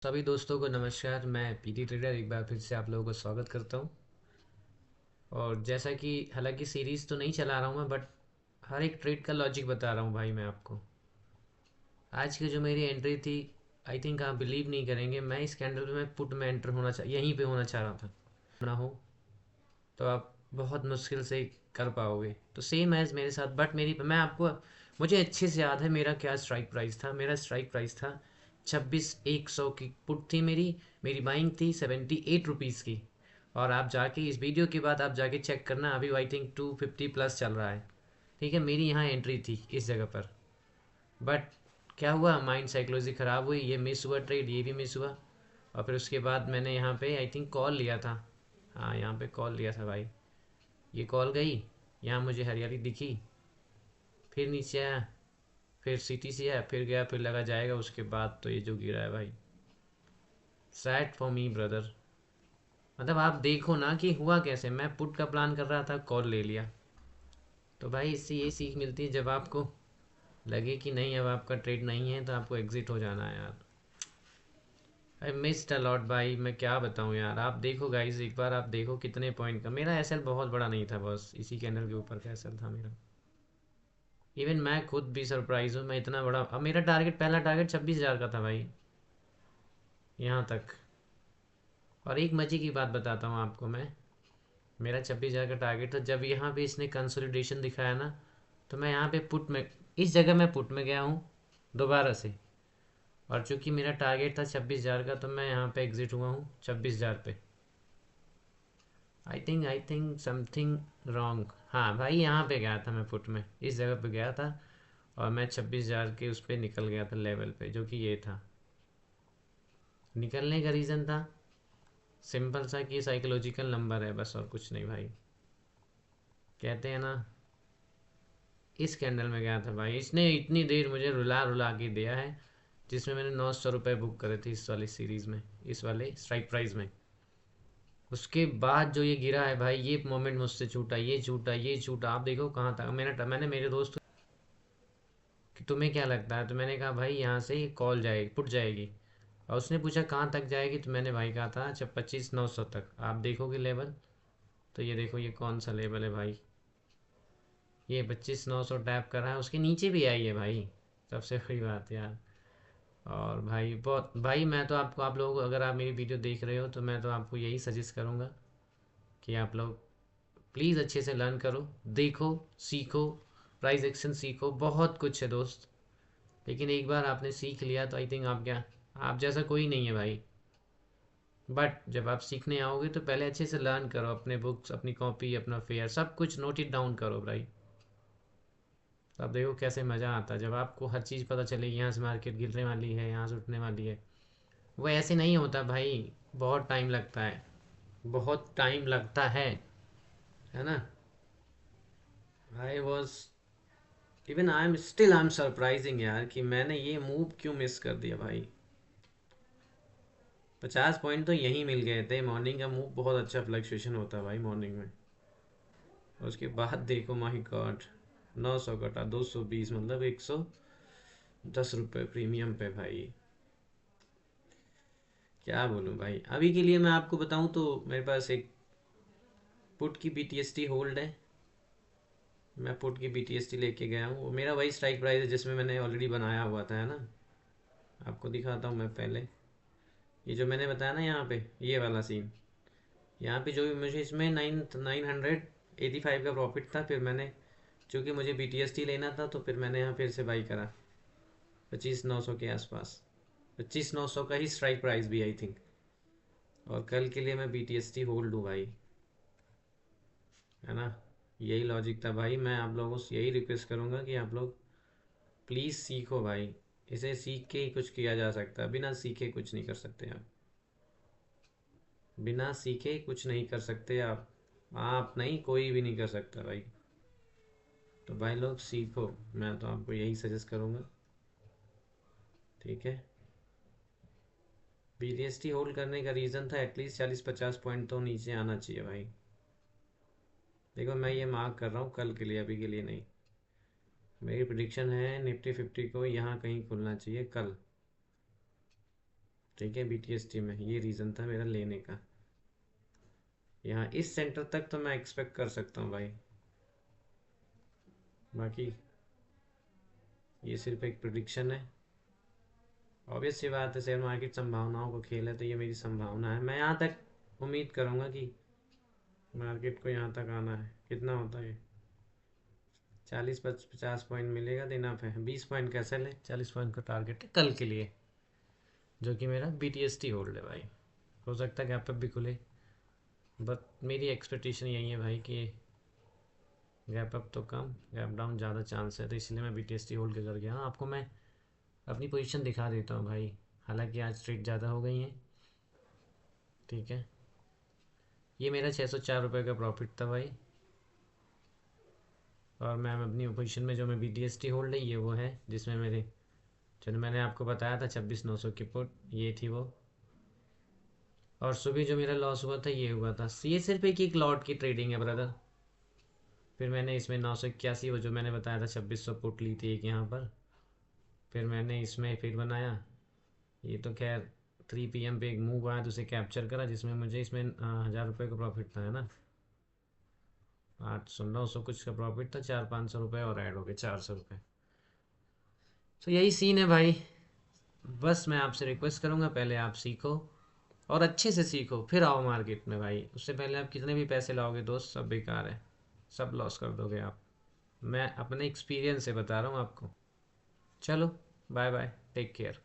सभी दोस्तों को नमस्कार। मैं पीटी ट्रेडर एक बार फिर से आप लोगों को स्वागत करता हूं। और जैसा कि हालांकि सीरीज़ तो नहीं चला रहा हूं मैं, बट हर एक ट्रेड का लॉजिक बता रहा हूं भाई मैं आपको। आज की जो मेरी एंट्री थी, आई थिंक आप बिलीव नहीं करेंगे, मैं इस कैंडल में पुट में एंटर होना यहीं पे होना चाह रहा था। ना हो तो आप बहुत मुश्किल से कर पाओगे। तो सेम एज मेरे साथ, बट मेरी मैं आपको मुझे अच्छे से याद है मेरा क्या स्ट्राइक प्राइस था। मेरा स्ट्राइक प्राइस था 26,100 की पुट थी मेरी। मेरी बाइंग थी 78 रुपीज़ की। और आप जाके इस वीडियो के बाद आप जाके चेक करना, अभी आई थिंक 250 प्लस चल रहा है। ठीक है, मेरी यहाँ एंट्री थी इस जगह पर। बट क्या हुआ, माइंड साइकोलॉजी ख़राब हुई, ये मिस हुआ ट्रेड, ये भी मिस हुआ। और फिर उसके बाद मैंने यहाँ पे आई थिंक कॉल लिया था। हाँ, यहाँ पे कॉल लिया था भाई। ये कॉल गई, यहाँ मुझे हरियाली दिखी, फिर नीचे आया, फिर सिटी से आया, फिर गया, फिर लगा जाएगा, उसके बाद तो ये जो गिरा है भाई। Sad for me brother. मतलब आप देखो ना कि हुआ कैसे। मैं पुट का प्लान कर रहा था, कॉल ले लिया। तो भाई इससे ये सीख मिलती है, जब आपको लगे कि नहीं अब आपका ट्रेड नहीं है तो आपको एग्जिट हो जाना है यार। आई मिस्ड अ लॉट भाई, मैं क्या बताऊँ यार। आप देखो गाइस, एक बार आप देखो कितने पॉइंट का मेरा एसएल बहुत बड़ा नहीं था, बस इसी कैंडल के ऊपर का एसएल था मेरा। इवन मैं खुद भी सरप्राइज हूँ, मैं इतना बड़ा। अब मेरा टारगेट, पहला टारगेट 26,000 का था भाई, यहाँ तक। और एक मजे की बात बताता हूँ आपको मैं। मेरा 26,000 का टारगेट था, जब यहाँ पे इसने कंसोलिडेशन दिखाया ना, तो मैं यहाँ पे पुट में, इस जगह मैं पुट में गया हूँ दोबारा से। और चूंकि मेरा टारगेट था 26,000 का, तो मैं यहाँ पे एग्जिट हुआ हूँ 26,000 पे। I think something wrong. हाँ भाई, यहाँ पे गया था मैं पुट में, इस जगह पे गया था। और मैं 26,000 के उस पर निकल गया था लेवल पे, जो कि ये था। निकलने का रीज़न था सिंपल सा कि साइकोलॉजिकल नंबर है, बस और कुछ नहीं भाई। कहते हैं ना, इस कैंडल में गया था भाई, इसने इतनी देर मुझे रुला रुला के दिया है। जिसमें मैंने 900 रुपये बुक करे थे इस वाली सीरीज़ में, इस वाले स्ट्राइक प्राइस में। उसके बाद जो ये गिरा है भाई, ये मोमेंट मुझसे छूटा, ये छूटा, ये छूटा। आप देखो कहाँ था। मैंने मेरे दोस्त कि तुम्हें क्या लगता है, तो मैंने कहा भाई यहाँ से कॉल जाएगी, पुट जाएगी। और उसने पूछा कहाँ तक जाएगी, तो मैंने भाई कहा था अच्छा 25,900 तक। आप देखोगे लेवल, तो ये देखो ये कौन सा लेवल है भाई। ये 25,900 टैप कर रहा है, उसके नीचे भी आई है भाई। सबसे बड़ी बात यार। और भाई बहुत भाई, मैं तो आपको, आप लोग अगर आप मेरी वीडियो देख रहे हो, तो मैं तो आपको यही सजेस्ट करूँगा कि आप लोग प्लीज़ अच्छे से लर्न करो, देखो, सीखो, प्राइस एक्शन सीखो। बहुत कुछ है दोस्त, लेकिन एक बार आपने सीख लिया तो आई थिंक आप क्या, आप जैसा कोई नहीं है भाई। बट जब आप सीखने आओगे तो पहले अच्छे से लर्न करो, अपने बुक्स, अपनी कॉपी, अपना फेयर, सब कुछ नोट इट डाउन करो भाई। तो आप देखो कैसे मज़ा आता है, जब आपको हर चीज़ पता चलेगी, यहाँ से मार्केट गिरने वाली है, यहाँ से उठने वाली है। वो ऐसे नहीं होता भाई, बहुत टाइम लगता है, बहुत टाइम लगता है ना। I was, even I am surprising यार कि मैंने ये मूव क्यों मिस कर दिया भाई। 50 पॉइंट तो यहीं मिल गए थे। मॉर्निंग का मूव बहुत अच्छा फ्लक्चुएशन होता है भाई मॉर्निंग में। उसके बाद देखो माही गॉड, 900 कटा 220, मतलब 110 रुपये प्रीमियम पे भाई। क्या बोलूँ भाई। अभी के लिए मैं आपको बताऊँ तो मेरे पास एक पुट की बीटीएसटी होल्ड है। मैं पुट की बीटीएसटी लेके गया हूँ, वो मेरा वही स्ट्राइक प्राइस है जिसमें मैंने ऑलरेडी बनाया हुआ था, है ना। आपको दिखाता हूँ मैं पहले, ये जो मैंने बताया ना यहाँ पे, ये वाला सीन। यहाँ पे जो भी मुझे इसमें 985 का प्रॉफिट था, फिर मैंने, चूँकि मुझे बीटीएसटी लेना था, तो फिर मैंने यहाँ फिर से बाई करा 25,900 के आसपास। 25,900 का ही स्ट्राइक प्राइस भी आई थिंक। और कल के लिए मैं बीटीएसटी होल्ड हूँ भाई, है ना। यही लॉजिक था भाई। मैं आप लोगों से यही रिक्वेस्ट करूँगा कि आप लोग प्लीज़ सीखो भाई। इसे सीख के ही कुछ किया जा सकता है, बिना सीखे कुछ नहीं कर सकते आप। बिना सीखे कुछ नहीं कर सकते आप नहीं, कोई भी नहीं कर सकता भाई। तो भाई लोग सीखो, मैं तो आपको यही सजेस्ट करूँगा। ठीक है। बीटीएसटी होल्ड करने का रीज़न था एटलीस्ट 40-50 पॉइंट तो नीचे आना चाहिए भाई। देखो मैं ये मार्क कर रहा हूँ कल के लिए, अभी के लिए नहीं। मेरी प्रिडिक्शन है निफ्टी 50 को यहाँ कहीं खुलना चाहिए कल। ठीक है, BTST में ये रीज़न था मेरा लेने का। यहाँ इस सेंटर तक तो मैं एक्सपेक्ट कर सकता हूँ भाई, बाकी ये सिर्फ एक प्रिडिक्शन है। ऑब्वियस सी बात है, शेयर मार्केट संभावनाओं को खेल है, तो ये मेरी संभावना है। मैं यहाँ तक उम्मीद करूँगा कि मार्केट को यहाँ तक आना है। कितना होता है 40-50 पॉइंट मिलेगा, देना है 20 पॉइंट कैसे ले, 40 पॉइंट का टारगेट है कल के लिए, जो कि मेरा BTST होल्ड है भाई। हो सकता है गैप अप भी खुले, बट मेरी एक्सपेक्टेशन यही है भाई कि गैप अप तो कम, गैप डाउन ज़्यादा चांस है, तो इसलिए मैं BTST होल्ड कर गया। हाँ, आपको मैं अपनी पोजीशन दिखा देता हूँ भाई, हालांकि आज ट्रेड ज़्यादा हो गई हैं। ठीक है, ये मेरा 604 रुपये का प्रॉफिट था भाई, और मैं अपनी पोजीशन में जो मैं BTST होल्ड है ये वो है, जिसमें मेरे जो मैंने आपको बताया था 26,900 की पुट, ये थी वो। और सुबह जो मेरा लॉस हुआ था ये हुआ था, ये सिर्फ एक लॉट की ट्रेडिंग है ब्रदर। फिर मैंने इसमें 981 वो जो मैंने बताया था 2600 पुट ली थी एक यहाँ पर, फिर मैंने इसमें फिर बनाया। ये तो खैर 3 PM पे एक मूव आया तो उसे कैप्चर करा, जिसमें मुझे इसमें 1000 रुपये का प्रॉफिट था, है ना। 800-900 कुछ का प्रॉफिट था, 400-500 रुपये और ऐड हो गए 400 रुपये। तो यही सीन है भाई। बस मैं आपसे रिक्वेस्ट करूँगा, पहले आप सीखो और अच्छे से सीखो, फिर आओ मार्केट में भाई। उससे पहले आप कितने भी पैसे लाओगे दोस्त, सब बेकार है, सब लॉस कर दोगे आप। मैं अपने एक्सपीरियंस से बता रहा हूँ आपको। चलो, बाय बाय, टेक केयर।